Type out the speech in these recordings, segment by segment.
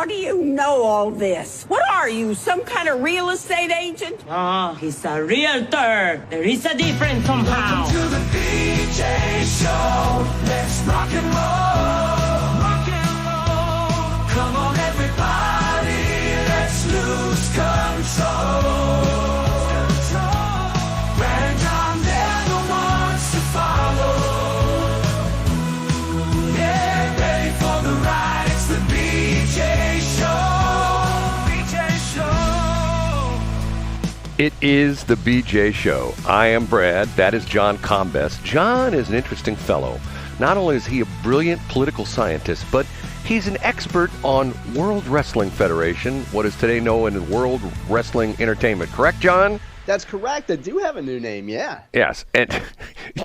do you know all this? What are you, some kind of real estate agent? Oh, he's a realtor. There is a difference somehow. Welcome to the BJ Show. Let's rock and roll. Rock and roll. Come on, everybody. Let's lose control. Brad and John, they're the ones to follow. Get ready for the ride. It's the BJ Show. BJ Show. It is the BJ Show. I am Brad. That is John Combest. John is an interesting fellow. Not only is he a brilliant political scientist, but he's an expert on World Wrestling Federation, what is today known as World Wrestling Entertainment. Correct, John? That's correct. They do have a new name, yeah. Yes. And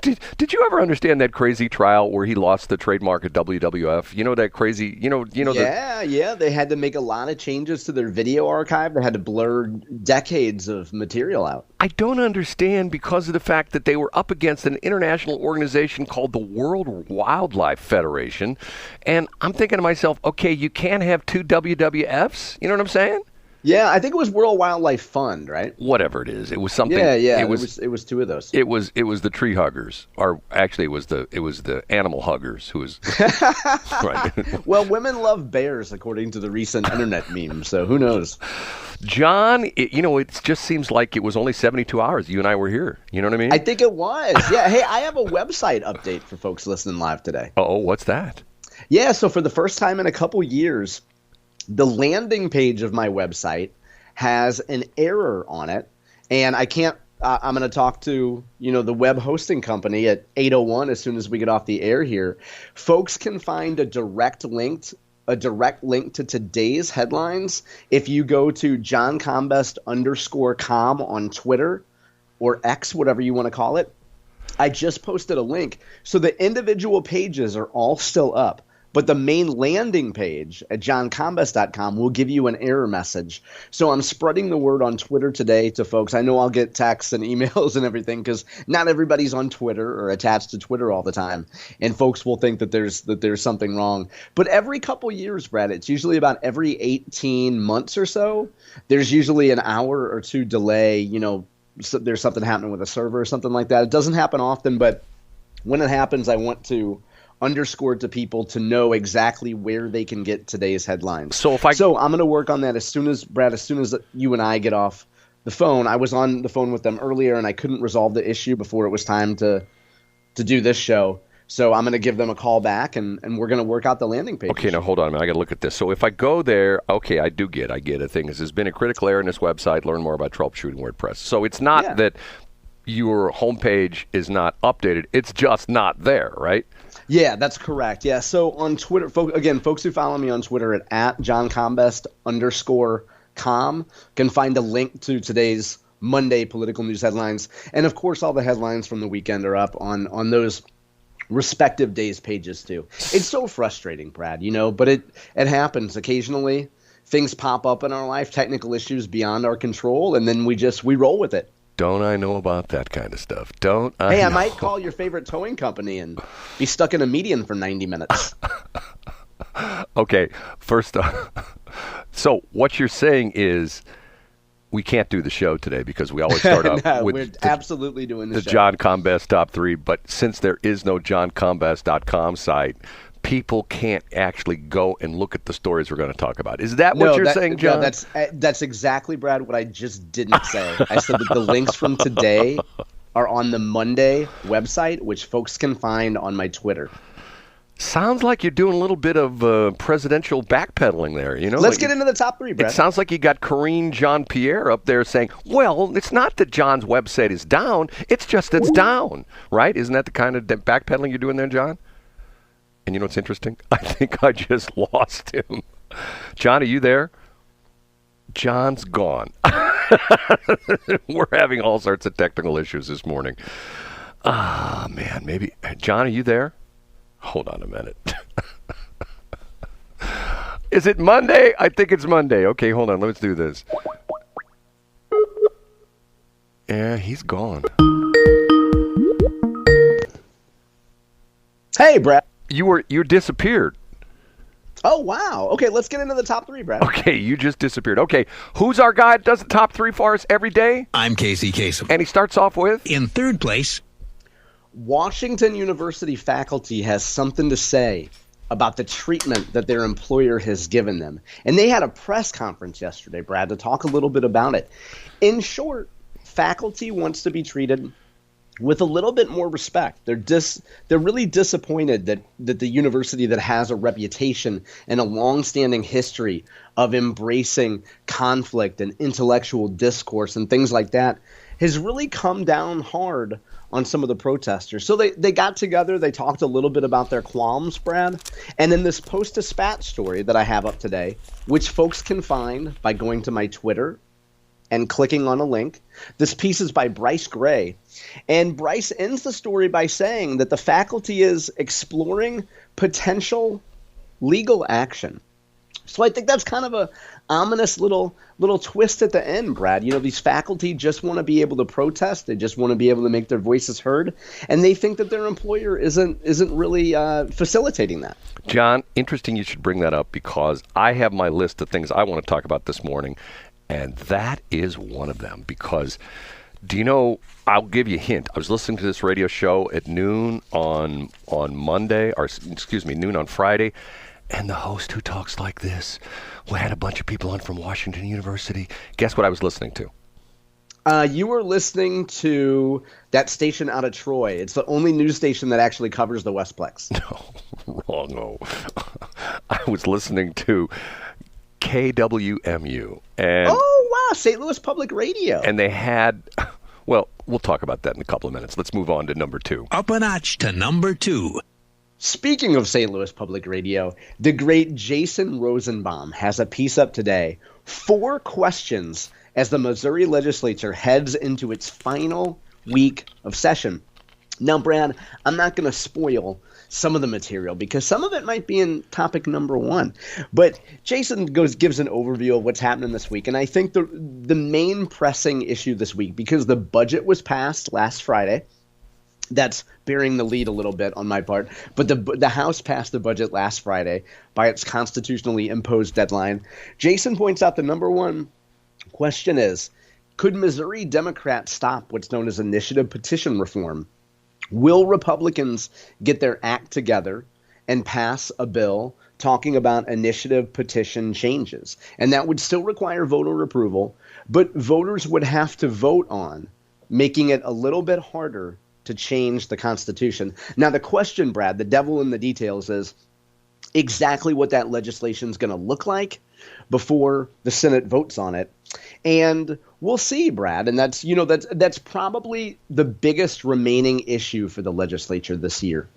did you ever understand that crazy trial where he lost the trademark at WWF? You know that crazy, Yeah. They had to make a lot of changes to their video archive. They had to blur decades of material out. I don't understand because of the fact that they were up against an international organization called the World Wildlife Federation. And I'm thinking to myself, okay, you can't have two WWFs. You know what I'm saying? Yeah, I think it was World Wildlife Fund, right? Whatever it is, it was something. Yeah. It was two of those. It was the tree huggers, or actually, it was the animal huggers who was. Right. Well, women love bears, according to the recent internet meme. So who knows? John, it just seems like it was only 72 hours. You and I were here. You know what I mean? I think it was. Yeah. Hey, I have a website update for folks listening live today. Oh, what's that? Yeah. So for the first time in a couple years, the landing page of my website has an error on it, and I can't I'm going to talk to, the web hosting company at 8:01 as soon as we get off the air here. Folks can find a direct link to today's headlines if you go to johncombest_com on Twitter or X, whatever you want to call it. I just posted a link. So the individual pages are all still up. But the main landing page at johncombest.com will give you an error message. So I'm spreading the word on Twitter today to folks. I know I'll get texts and emails and everything because not everybody's on Twitter or attached to Twitter all the time. And folks will think that there's something wrong. But every couple years, Brad, it's usually about every 18 months or so, there's usually an hour or two delay. So there's something happening with a server or something like that. It doesn't happen often, but when it happens, I want to underscore to people to know exactly where they can get today's headlines. So I'm going to work on that as soon as you and I get off the phone. I was on the phone with them earlier and I couldn't resolve the issue before it was time to do this show. So I'm going to give them a call back and we're going to work out the landing page. Okay, now hold on a minute. I got to look at this. So if I go there, okay, I get a thing. There's been a critical error in this website. Learn more about troubleshooting WordPress. So it's not that your homepage is not updated. It's just not there, right? Yeah, that's correct. Yeah, so on Twitter, folks who follow me on Twitter at johncombest_com can find a link to today's Monday political news headlines. And, of course, all the headlines from the weekend are up on those respective days' pages, too. It's so frustrating, Brad, but it happens occasionally. Things pop up in our life, technical issues beyond our control, and then we roll with it. Don't I know about that kind of stuff? I might call your favorite towing company and be stuck in a median for 90 minutes. Okay, first off, so what you're saying is we can't do the show today because we always start out with we're absolutely doing the show. John Combest Top 3, but since there is no johncombest.com site, people can't actually go and look at the stories we're going to talk about. Is that what you're saying, John? No, that's exactly, Brad, what I just didn't say. I said that the links from today are on the Monday website, which folks can find on my Twitter. Sounds like you're doing a little bit of presidential backpedaling there. Let's get into the top 3, Brad. It sounds like you got Karine Jean-Pierre up there saying, well, it's not that John's website is down. It's just it's down, right? Isn't that the kind of backpedaling you're doing there, John? And you know what's interesting? I think I just lost him. John, are you there? John's gone. We're having all sorts of technical issues this morning. Man, maybe. John, are you there? Hold on a minute. Is it Monday? I think it's Monday. Okay, hold on. Let's do this. Yeah, he's gone. Hey, Brad. You disappeared. Oh, wow. Okay, let's get into the top 3, Brad. Okay, you just disappeared. Okay, who's our guy that does the top 3 for us every day? I'm Casey Kasem. And he starts off with? In third place, Washington University faculty has something to say about the treatment that their employer has given them. And they had a press conference yesterday, Brad, to talk a little bit about it. In short, faculty wants to be treated with a little bit more respect. They're really disappointed that the university that has a reputation and a long-standing history of embracing conflict and intellectual discourse and things like that has really come down hard on some of the protesters. So they got together, they talked a little bit about their qualms, Brad, and in this post-to-spat story that I have up today, which folks can find by going to my Twitter and clicking on a link. This piece is by Bryce Gray. And Bryce ends the story by saying that the faculty is exploring potential legal action. So I think that's kind of a ominous little twist at the end, Brad. You know, these faculty just want to be able to protest. They just want to be able to make their voices heard. And they think that their employer isn't really facilitating that. John, interesting you should bring that up because I have my list of things I want to talk about this morning. And that is one of them because, do you know, I'll give you a hint. I was listening to this radio show at noon on Monday, or excuse me, noon on Friday, and the host who talks like this, we had a bunch of people on from Washington University. Guess what I was listening to? You were listening to that station out of Troy. It's the only news station that actually covers the Westplex. No, wrong. No. I was listening to KWMU. And oh, wow, St. Louis Public Radio. And they had, well, we'll talk about that in a couple of minutes. Let's move on to number 2. Up a notch to number 2. Speaking of St. Louis Public Radio, the great Jason Rosenbaum has a piece up today. 4 questions as the Missouri legislature heads into its final week of session. Now, Brad, I'm not going to spoil some of the material because some of it might be in topic number 1. But Jason gives an overview of what's happening this week. And I think the main pressing issue this week, because the budget was passed last Friday, that's bearing the lead a little bit on my part. But the House passed the budget last Friday by its constitutionally imposed deadline. Jason points out the number 1 question is, could Missouri Democrats stop what's known as initiative petition reform? Will Republicans get their act together and pass a bill talking about initiative petition changes? And that would still require voter approval, but voters would have to vote on making it a little bit harder to change the Constitution. Now, the question, Brad, the devil in the details is exactly what that legislation is going to look like before the Senate votes on it. And we'll see, Brad. And that's probably the biggest remaining issue for the legislature this year.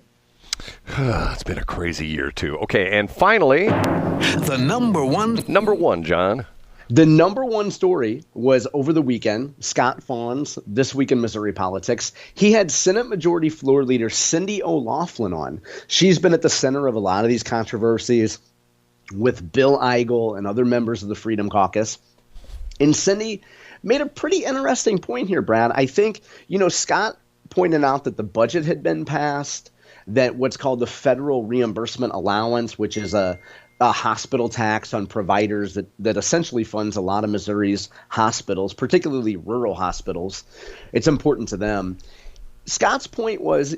It's been a crazy year, too. Okay, and finally, the number 1. Number 1, John. The number 1 story was over the weekend, Scott Fawn's This Week in Missouri Politics. He had Senate Majority Floor Leader Cindy O'Loughlin on. She's been at the center of a lot of these controversies with Bill Eigel and other members of the Freedom Caucus. And Cindy made a pretty interesting point here, Brad. I think, Scott pointed out that the budget had been passed, that what's called the federal reimbursement allowance, which is a hospital tax on providers that essentially funds a lot of Missouri's hospitals, particularly rural hospitals. It's important to them. Scott's point was,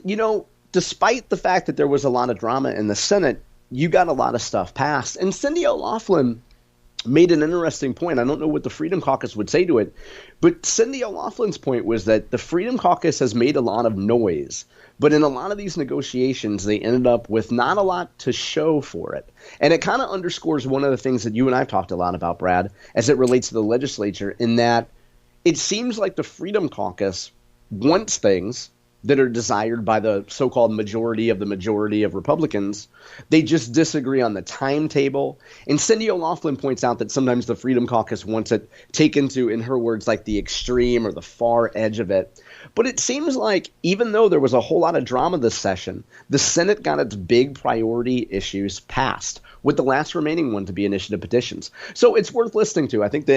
despite the fact that there was a lot of drama in the Senate, you got a lot of stuff passed. And Cindy O'Loughlin made an interesting point. I don't know what the Freedom Caucus would say to it, but Cindy O'Loughlin's point was that the Freedom Caucus has made a lot of noise, but in a lot of these negotiations, they ended up with not a lot to show for it. And it kind of underscores one of the things that you and I have talked a lot about, Brad, as it relates to the legislature, in that it seems like the Freedom Caucus wants things that are desired by the so-called majority of Republicans. They just disagree on the timetable. And Cindy O'Loughlin points out that sometimes the Freedom Caucus wants it taken to, in her words, like the extreme or the far edge of it. But it seems like even though there was a whole lot of drama this session, the Senate got its big priority issues passed, with the last remaining one to be initiative petitions. So it's worth listening to. I think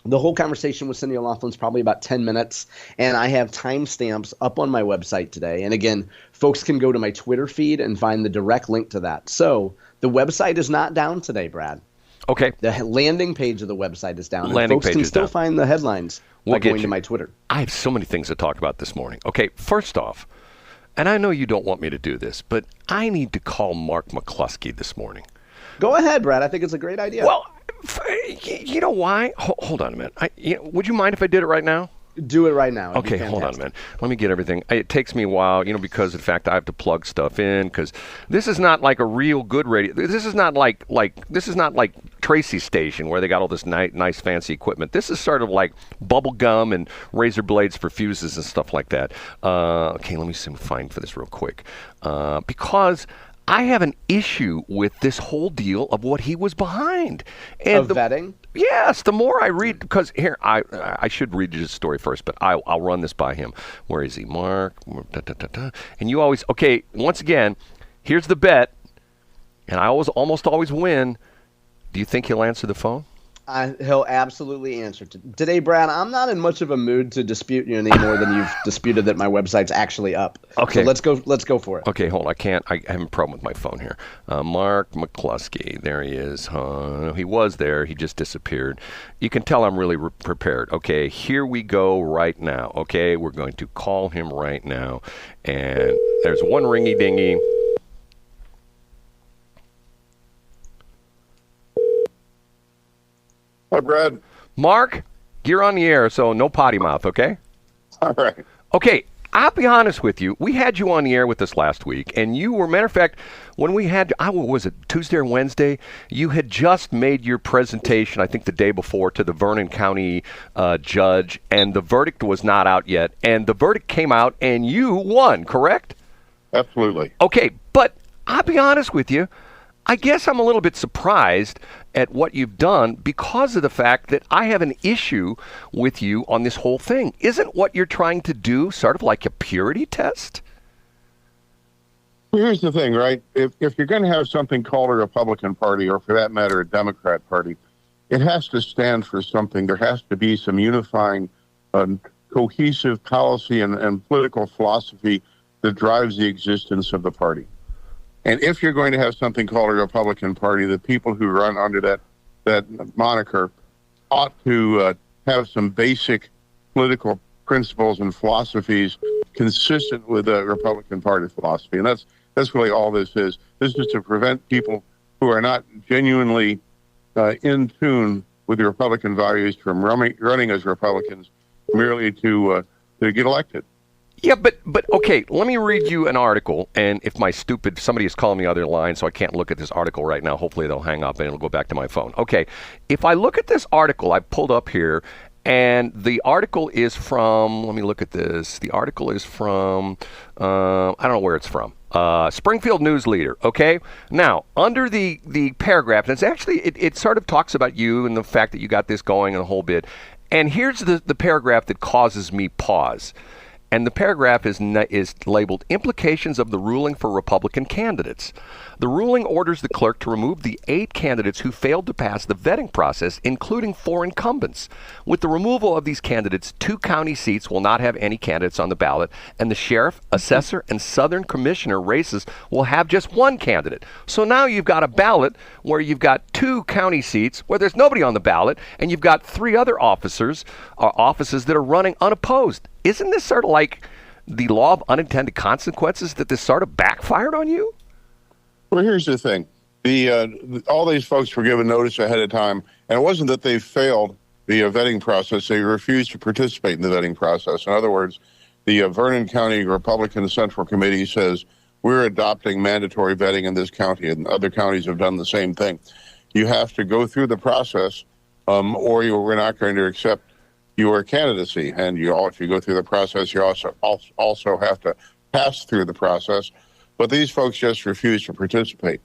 the whole conversation with Cindy O'Loughlin is probably about 10 minutes, and I have timestamps up on my website today. And again, folks can go to my Twitter feed and find the direct link to that. So The website is not down today, Brad. Okay. The landing page of the website is down. Landing folks page can is still down. find the headlines We'll by get going you. to my Twitter. I have so many things to talk about this morning. Okay, first off, and I know you don't want me to do this, but I need to call Mark McCloskey this morning. Go ahead, Brad. I think it's a great idea. Well, you know why? Hold on a minute. Would you mind if I did it right now? Do it right now. It'd be Okay, hold on a fantastic. minute. Let me get everything. It takes me a while, because of the fact I have to plug stuff in. Because this is not like a real good radio. This is not like Tracy's station where they got all this nice fancy equipment. This is sort of like bubble gum and razor blades for fuses and stuff like that. Okay, let me see if I can find for this real quick. Because I have an issue with this whole deal of what he was behind. And Vetting? Yes, the more I read, because here, I should read you the story first, but I'll run this by him. Where is he? Mark, and you always, okay, once again, here's the bet, and I almost always win. Do you think he'll answer the phone? He'll absolutely answer. Today, Brad, I'm not in much of a mood to dispute you any more than you've disputed that my website's actually up. Okay. So let's go for it. Okay, hold on. I have a problem with my phone here. Mark McCloskey. There he is. He was there. He just disappeared. You can tell I'm really prepared. Okay, here we go right now. Okay, we're going to call him right now. And there's one ringy-dingy. Hi, Brad. Mark, you're on the air, so no potty mouth, okay? All right. Okay, I'll be honest with you. We had you on the air with us last week, and you were, matter of fact, when we had, was it Tuesday or Wednesday? You had just made your presentation, I think the day before, to the Vernon County judge, and the verdict was not out yet. And the verdict came out, and you won, correct? Absolutely. Okay, but I'll be honest with you. I guess I'm a little bit surprised at what you've done because of the fact that I have an issue with you on this whole thing. Isn't what you're trying to do sort of like a purity test? Well, here's the thing, right? If you're going to have something called a Republican Party, or for that matter, a Democrat Party, it has to stand for something. There has to be some unifying, cohesive policy and political philosophy that drives the existence of the party. And if you're going to have something called a Republican Party, the people who run under that moniker ought to have some basic political principles and philosophies consistent with the Republican Party philosophy. And that's really all this is. This is to prevent people who are not genuinely in tune with the Republican values from running as Republicans merely to get elected. Yeah, but okay, let me read you an article, and if somebody is calling me on the other line, so I can't look at this article right now. Hopefully they'll hang up and it'll go back to my phone. Okay, if I look at this article I pulled up here, and the article is from, let me look at this. The article is from, I don't know where it's from. Springfield News Leader, okay? Now, under the paragraph, and it's actually, it sort of talks about you and the fact that you got this going and a whole bit. And here's the paragraph that causes me pause. And the paragraph is labeled Implications of the Ruling for Republican Candidates. The ruling orders the clerk to remove the 8 candidates who failed to pass the vetting process, including 4 incumbents. With the removal of these candidates, 2 county seats will not have any candidates on the ballot, and the sheriff, assessor, and southern commissioner races will have just 1 candidate. So now you've got a ballot where you've got 2 county seats where there's nobody on the ballot, and you've got 3 other offices that are running unopposed. Isn't this sort of like the law of unintended consequences that this sort of backfired on you? Well, here's the thing. All these folks were given notice ahead of time, and it wasn't that they failed the vetting process. They refused to participate in the vetting process. In other words, the Vernon County Republican Central Committee says, we're adopting mandatory vetting in this county, and other counties have done the same thing. You have to go through the process, or we're not going to accept your candidacy. And if you go through the process, you also have to pass through the process. But these folks just refuse to participate.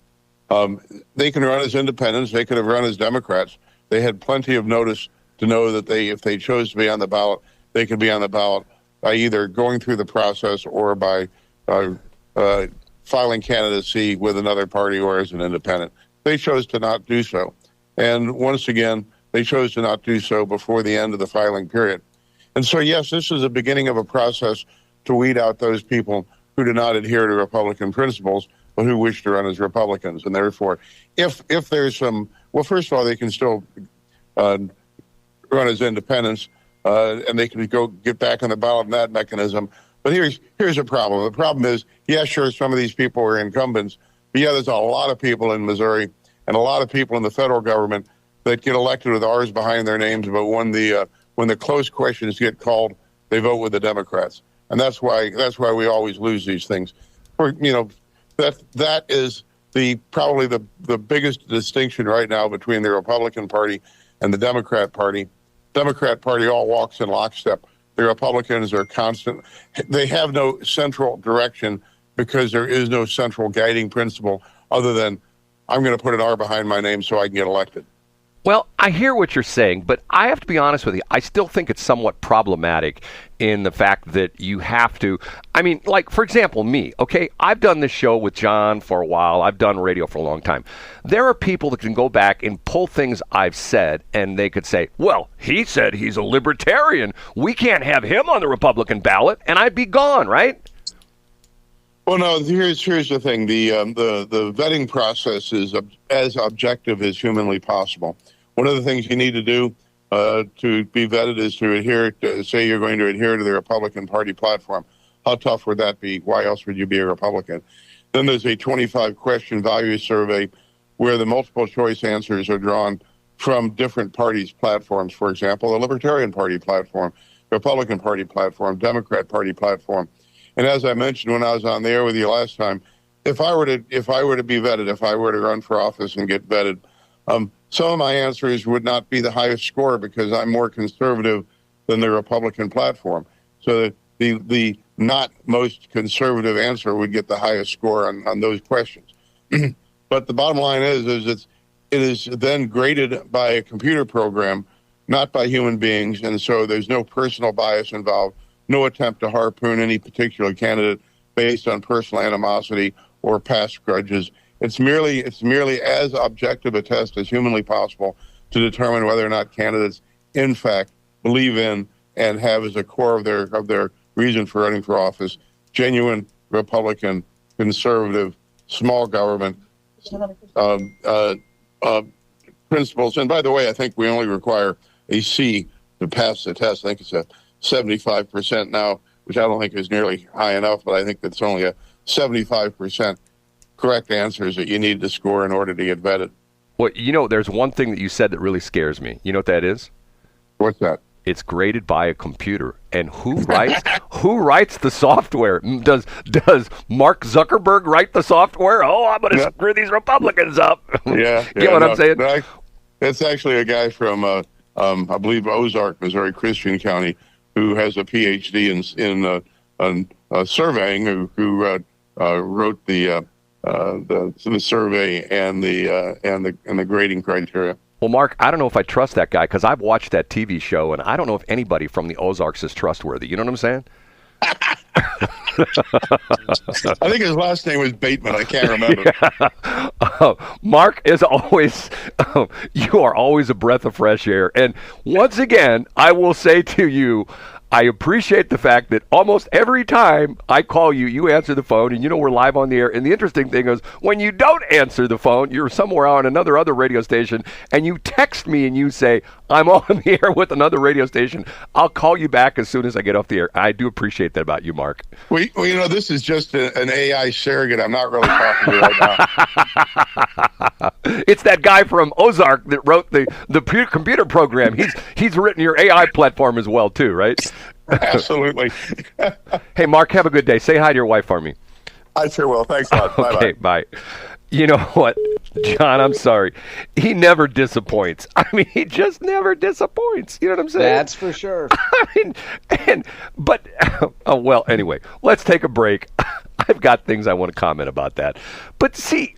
They can run as independents. They could have run as Democrats. They had plenty of notice to know that if they chose to be on the ballot, they could be on the ballot by either going through the process or by filing candidacy with another party or as an independent. They chose to not do so. And once again, they chose to not do so before the end of the filing period. And so, yes, this is the beginning of a process to weed out those people who do not adhere to Republican principles. who wish to run as Republicans. And therefore, if there's some, well, first of all, they can still run as independents, and they can go get back on the ballot in that mechanism. But here's a problem. The problem is, yeah, sure, some of these people are incumbents, but yeah, there's a lot of people in Missouri and a lot of people in the federal government that get elected with R's behind their names, but when the close questions get called, they vote with the Democrats, and that's why we always lose these things. That is probably the biggest distinction right now between the Republican Party and the Democrat Party. Democrat Party all walks in lockstep. The Republicans are constant. They have no central direction because there is no central guiding principle other than I'm going to put an R behind my name so I can get elected. Well, I hear what you're saying, but I have to be honest with you. I still think it's somewhat problematic in the fact that you have to, I mean, like, for example, me, okay? I've done this show with John for a while. I've done radio for a long time. There are people that can go back and pull things I've said, and they could say, well, he said he's a libertarian. We can't have him on the Republican ballot, and I'd be gone, right? Well, no, here's the thing. The vetting process is as objective as humanly possible. One of the things you need to do to be vetted is to adhere to, say you're going to adhere to the Republican Party platform. How tough would that be? Why else would you be a Republican? Then there's a 25-question value survey where the multiple choice answers are drawn from different parties' platforms. For example, the Libertarian Party platform, Republican Party platform, Democrat Party platform. And as I mentioned when I was on the air with you last time, if I were to be vetted, if I were to run for office and get vetted, some of my answers would not be the highest score because I'm more conservative than the Republican platform. So the not most conservative answer would get the highest score on those questions. But the bottom line is it is then graded by a computer program, not by human beings, and so there's no personal bias involved. No attempt to harpoon any particular candidate based on personal animosity or past grudges. It's merely as objective a test as humanly possible to determine whether or not candidates, in fact, believe in and have as a core of their reason for running for office genuine Republican, conservative, small government principles. And by the way, I think we only require a C to pass the test. I think it's a 75% now, which I don't think is nearly high enough, but I think that's only a 75% correct answers that you need to score in order to get vetted. Well, there's one thing that you said that really scares me. You know what that is? What's that? It's graded by a computer. And who writes the software? Does Mark Zuckerberg write the software? Oh, I'm going to screw these Republicans up. Yeah. You know what I'm saying? It's actually a guy from, I believe, Ozark, Missouri, Christian County, who has a PhD in surveying, who wrote the survey and the grading criteria. Well, Mark, I don't know if I trust that guy because I've watched that TV show, and I don't know if anybody from the Ozarks is trustworthy. You know what I'm saying? I think his last name was Bateman. I can't remember. Yeah. Mark is always, you are always a breath of fresh air. And once again, I will say to you, I appreciate the fact that almost every time I call you, you answer the phone, and we're live on the air. And the interesting thing is, when you don't answer the phone, you're somewhere on another radio station, and you text me and you say, I'm on the air with another radio station. I'll call you back as soon as I get off the air. I do appreciate that about you, Mark. Well, this is just an AI surrogate. I'm not really talking to you right now. It's that guy from Ozark that wrote the computer program. He's written your AI platform as well, too, right? Absolutely. Hey, Mark, have a good day. Say hi to your wife for me. I sure will. Thanks a lot. Okay, bye. You know what, John, I'm sorry. He never disappoints. I mean, he just never disappoints. You know what I'm saying? That's for sure. Well, anyway, let's take a break. I've got things I want to comment about that. But see,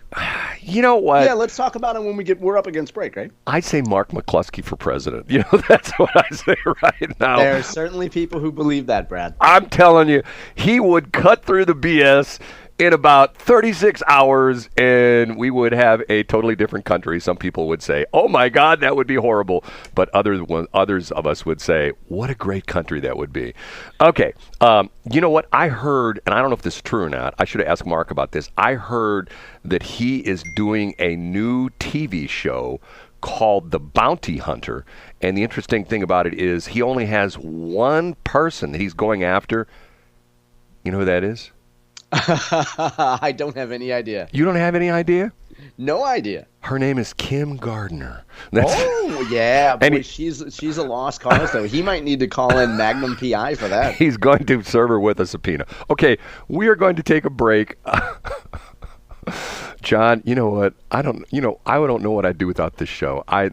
you know what? Yeah, let's talk about it when we're up against break, right? I say Mark McCloskey for president. That's what I say right now. There are certainly people who believe that, Brad. I'm telling you, he would cut through the BS in about 36 hours, and we would have a totally different country. Some people would say, oh, my God, that would be horrible. But others of us would say, what a great country that would be. Okay. You know what? I heard, and I don't know if this is true or not. I should have asked Mark about this. I heard that he is doing a new TV show called The Bounty Hunter. And the interesting thing about it is he only has one person that he's going after. You know who that is? I don't have any idea. You don't have any idea? No idea. Her name is Kim Gardner. Oh, yeah. Boy, And she's a lost cause, though. He might need to call in Magnum PI for that. He's going to serve her with a subpoena. Okay, we are going to take a break. John, you know what? I don't know what I'd do without this show. I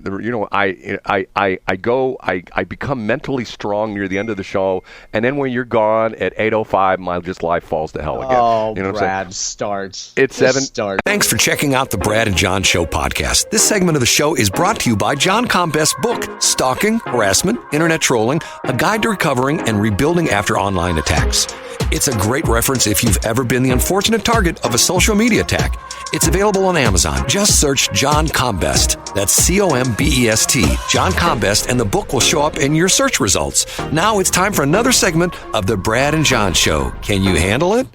become mentally strong near the end of the show, and then when you're gone at 8:05, my life falls to hell again. Oh, you know what Brad, I'm saying? starts. It's 7. Start. Thanks for checking out the Brad and John Show podcast. This segment of the show is brought to you by John Combest's book, Stalking, Harassment, Internet Trolling, A Guide to Recovering and Rebuilding After Online Attacks. It's a great reference if you've ever been the unfortunate target of a social media attack. It's available on Amazon. Just search John Combest. That's Combest, John Combest, and the book will show up in your search results. Now it's time for another segment of the Brad and John Show. Can you handle it?